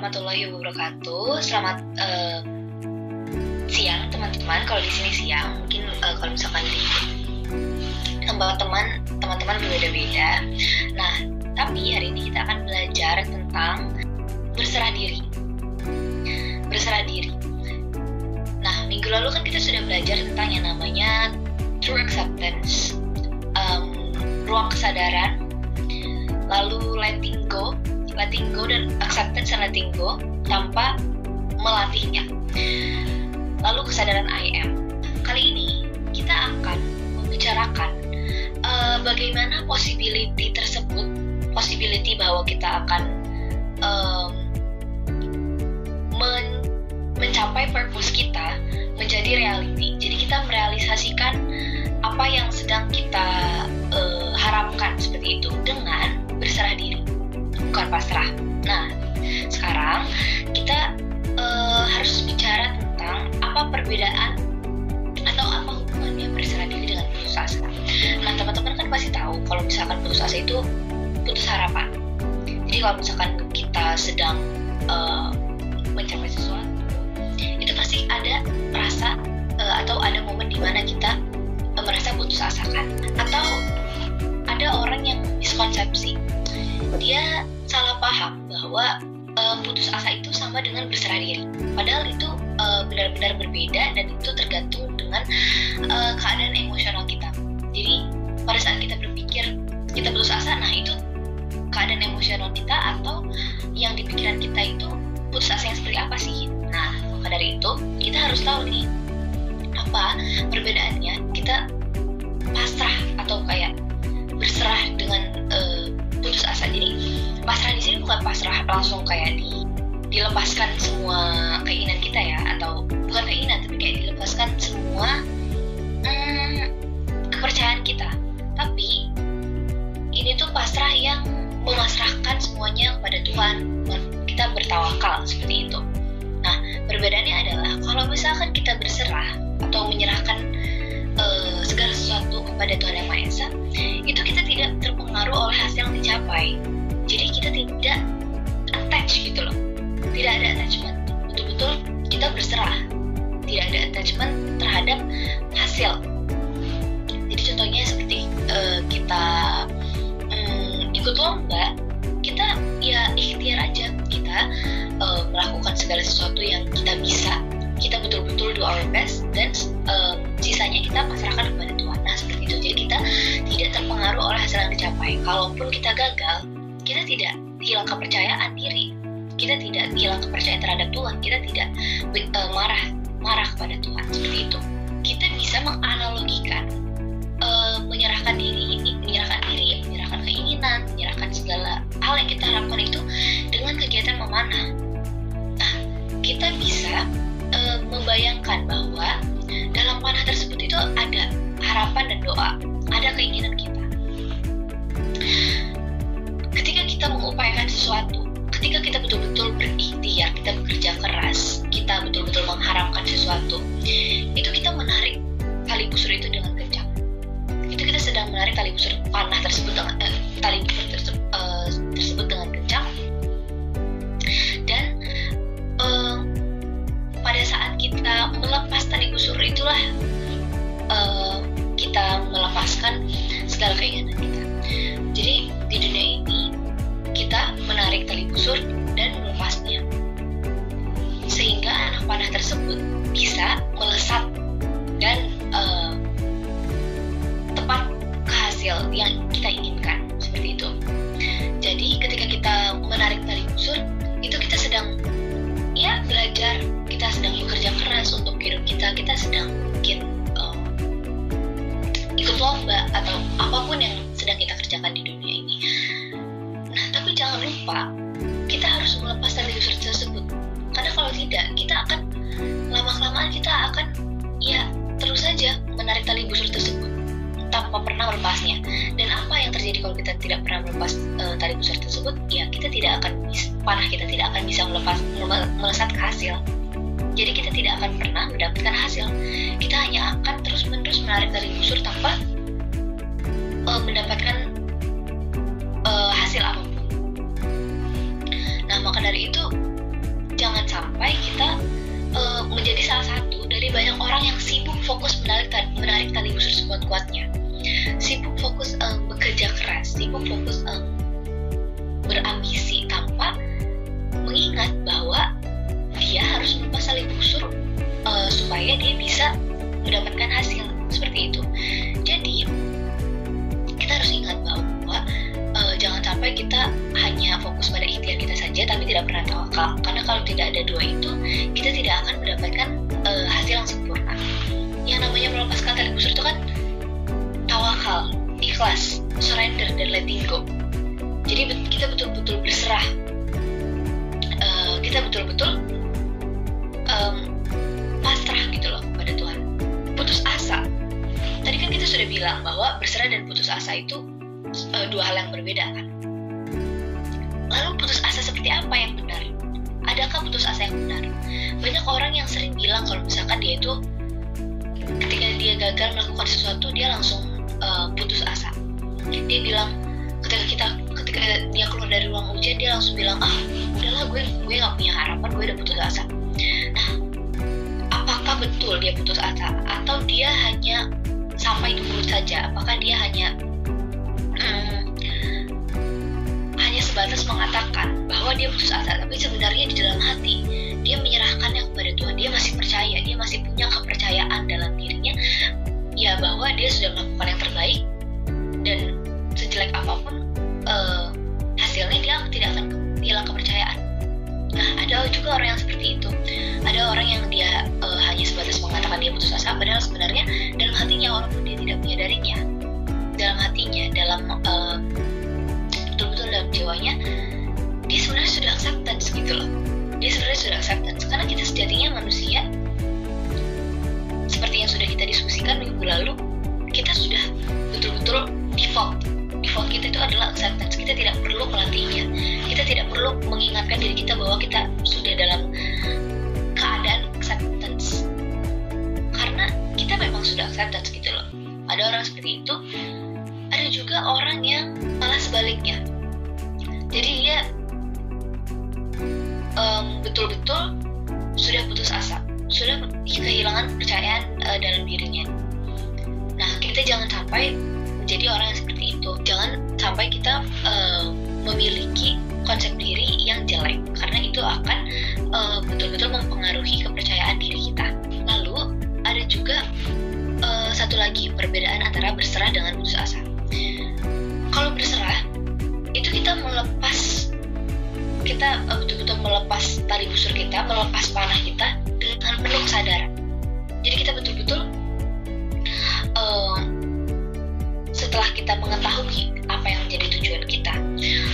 warahmatullahi wabarakatuh. Selamat siang teman-teman. Kalau di sini siang, mungkin kalau misalkan di tempat teman-teman berbeda-beda. Nah, tapi hari ini kita akan belajar tentang berserah diri. Berserah diri. Nah, minggu lalu kan kita sudah belajar tentang yang namanya true acceptance, ruang kesadaran, lalu letting go dan acceptance dan letting go tanpa melatihnya. Lalu kesadaran I am. Kali ini kita akan membicarakan bagaimana possibility tersebut, possibility bahwa kita akan mencapai purpose kita menjadi reality. Jadi kita merealisasikan apa yang sedang kita harapkan seperti itu dengan berserah diri, bukan pasrah. Nah, sekarang kita harus bicara tentang apa perbedaan atau apa hubungannya berserah diri dengan putus asa. Nah, teman-teman kan pasti tahu kalau misalkan putus asa itu putus harapan. Jadi kalau misalkan kita sedang mencapai sesuatu, itu pasti ada rasa atau ada momen di mana kita merasa putus asa kan. Atau ada orang yang miskonsepsi, dia salah paham bahwa putus asa itu sama dengan berserah diri. Padahal itu benar-benar berbeda dan itu tergantung dengan keadaan emosional kita. Jadi pada saat kita berpikir kita putus asa, nah itu keadaan emosional kita atau yang di pikiran kita itu putus asa yang seperti apa sih? Nah, maka dari itu kita harus tahu nih apa perbedaannya kita pasrah atau kayak berserah dengan putus asa. Jadi pasrah di sini bukan pasrah langsung kayak dilepaskan semua keinginan kita ya, atau bukan keinginan tapi kayak dilepaskan semua kepercayaan kita. Tapi ini tuh pasrah yang memasrahkan semuanya kepada Tuhan, kita bertawakal seperti itu. Nah, perbedaannya adalah kalau misalkan kita berserah atau menyerahkan segala sesuatu kepada Tuhan Yang Maha Esa, itu kita tidak terpengaruh oleh hasil yang dicapai. Jadi kita tidak attach gitu loh, tidak ada attachment, betul-betul kita berserah, tidak ada attachment terhadap hasil. Jadi contohnya seperti kita ikut lomba, kita ya ikhtiar aja, kita melakukan segala sesuatu yang kita bisa, kita betul-betul do our best, dan sisanya kita pasrahkan kepada Tuhan. Nah, seperti itu. Jadi kita tidak terpengaruh oleh hasil yang dicapai. Kalaupun kita gagal, kita tidak hilang kepercayaan diri, kita tidak hilang kepercayaan terhadap Tuhan, kita tidak marah kepada Tuhan. Seperti itu. Kita bisa menganalogikan menyerahkan diri ini, menyerahkan keinginan, menyerahkan segala hal yang kita harapkan itu dengan kegiatan memanah. Nah, kita bisa membayangkan bahwa dalam panah tersebut itu ada harapan dan doa, ada keinginan kita. Ketika kita mengupayakan sesuatu, ketika kita betul-betul berikhtiar, kita bekerja keras, kita betul-betul mengharapkan sesuatu, itu kita menarik tali busur itu dengan kencang. Itu kita sedang menarik tali busur panah tersebut dengan tersebut dengan kencang. Dan pada saat kita melepas tali busur itulah kita melepaskan segala keinginan kita. Jadi di dunia ini kita menarik tali busur dan melepasnya, sehingga anak panah tersebut bisa melesat dan tepat ke hasil yang kita inginkan, seperti itu. Jadi ketika kita menarik tali busur, itu kita sedang belajar, kita sedang bekerja keras untuk hidup kita sedang mungkin ikut lomba atau apapun yang sedang kita kerjakan di dunia ini. Nah, tapi jangan lupa kita harus melepas tali busur tersebut, karena kalau tidak, kita akan lama-kelamaan kita akan terus saja menarik tali busur tersebut tanpa pernah melepasnya. Dan apa yang terjadi kalau kita tidak pernah melepas tali busur tersebut? Ya, kita tidak akan panah kita tidak akan bisa melesat ke hasil. Jadi kita tidak akan pernah mendapatkan hasil. Kita hanya akan terus-menerus menarik tali busur tanpa mendapatkan hasil apapun. Nah, maka dari itu jangan sampai kita menjadi salah satu dari banyak orang yang sibuk fokus menarik tali busur sekuat-kuatnya, sibuk fokus bekerja keras, sibuk fokus berambisi tanpa mengingat bahwa dia harus melepas tali busur supaya dia bisa mendapatkan hasil seperti itu. Jadi kita harus ingat bahwa jangan sampai kita hanya fokus pada ikhtiar kita saja tapi tidak pernah tawakal, karena kalau tidak ada dua itu kita tidak akan mendapatkan hasil yang sempurna. Yang namanya melepaskan tali busur itu kan tawakal, ikhlas, surrender, dan letting go. Jadi kita betul-betul berserah, kita betul-betul pasrah gitu loh pada Tuhan. Putus asa, tadi kan kita sudah bilang bahwa berserah dan putus asa itu dua hal yang berbeda kan. Lalu putus asa seperti apa yang benar? Adakah putus asa yang benar? Banyak orang yang sering bilang kalau misalkan dia itu ketika dia gagal melakukan sesuatu dia langsung putus asa. Dia bilang ketika dia keluar dari ruang ujian dia langsung bilang udahlah gue nggak punya harapan, gue udah putus asa. Nah, apakah betul dia putus asa atau dia hanya sampai di mulut saja? Apakah dia hanya sebatas mengatakan bahwa dia putus asa, tapi sebenarnya di dalam hati dia menyerahkannya kepada Tuhan. Dia masih percaya, dia masih punya kepercayaan dalam dirinya ya bahwa dia sudah melakukan yang terbaik, dan sejelek apapun hasilnya dia tidak akan hilang kepercayaan. Nah, ada juga orang yang seperti itu. Ada orang yang dia hanya sebatas mengatakan dia putus asa, padahal sebenarnya dalam hatinya, walaupun dia tidak menyadarinya, dalam hatinya, dalam betul-betul dalam jiwanya, dia sebenarnya sudah acceptance gitu loh. Dia sebenarnya sudah acceptance, karena kita sejatinya manusia, seperti yang sudah kita diskusikan minggu lalu, kita sudah betul-betul default kita itu adalah acceptance. Kita tidak perlu melatihnya, kita tidak perlu mengingatkan diri kita bahwa kita sudah dalam keadaan acceptance, karena kita memang sudah acceptance gitu loh. Ada orang seperti itu. Ada juga orang yang malah sebaliknya. Jadi dia betul-betul sudah putus asa, sudah kehilangan kepercayaan dalam dirinya. Nah, kita jangan sampai menjadi orang yang seperti itu. Jangan sampai kita memiliki konsep diri yang jelek, karena itu akan betul-betul mempengaruhi kepercayaan diri kita. Lalu ada juga satu lagi perbedaan antara berserah dengan putus asa. Kalau berserah itu kita betul-betul melepas tali busur kita, melepas panah kita dengan penuh kesadaran. Jadi kita betul-betul setelah kita mengetahui apa yang menjadi tujuan kita,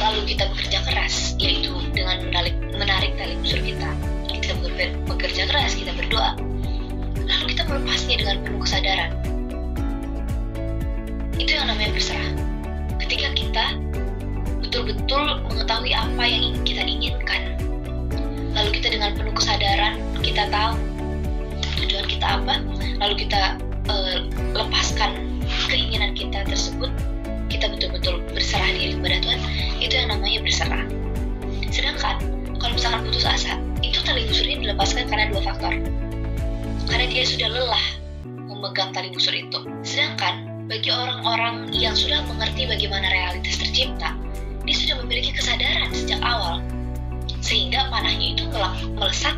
lalu kita bekerja keras, yaitu dengan menarik tali busur kita bekerja keras, kita berdoa, lalu kita melepasnya dengan penuh kesadaran. Itu yang namanya berserah. Ketika kita betul-betul mengetahui apa yang kita inginkan, lalu kita dengan penuh kesadaran, kita tahu tujuan kita apa, lalu kita lepaskan keinginan kita tersebut, kita betul-betul berserah diri kepada Tuhan, itu yang namanya berserah. Sedangkan kalau misalkan putus asa, itu tali busurnya dilepaskan karena dua faktor. Karena dia sudah lelah memegang tali busur itu. Sedangkan bagi orang-orang yang sudah mengerti bagaimana realitas tercipta, dia sudah memiliki kesadaran sejak awal, sehingga panahnya itu melesat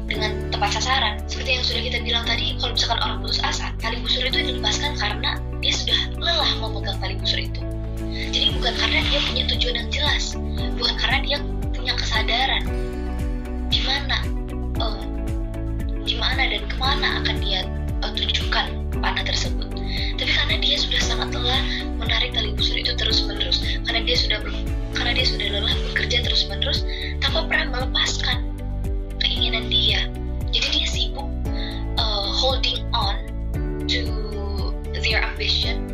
dengan tepat sasaran. Seperti yang sudah kita bilang tadi, kalau misalkan orang putus asa, tali busur itu dilepaskan karena dia sudah lelah memegang tali busur itu. Jadi bukan karena dia punya tujuan yang jelas, bukan karena dia punya kesadaran di mana dan kemana akan dia tujukan panah tersebut, tapi karena dia sudah sangat lelah menarik tali busur itu terus-menerus, karena dia sudah lelah bekerja terus-menerus tanpa pernah melepaskan keinginan dia. Jadi dia sibuk holding on to their ambition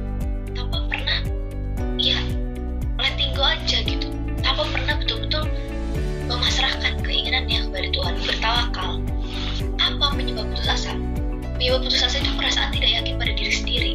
tanpa pernah letting go aja gitu, tanpa pernah betul-betul memasrahkan keinginannya kepada Tuhan, bertawakal. Apa penyebab putus asa? Penyebab putus asa itu perasaan tidak yakin pada diri sendiri.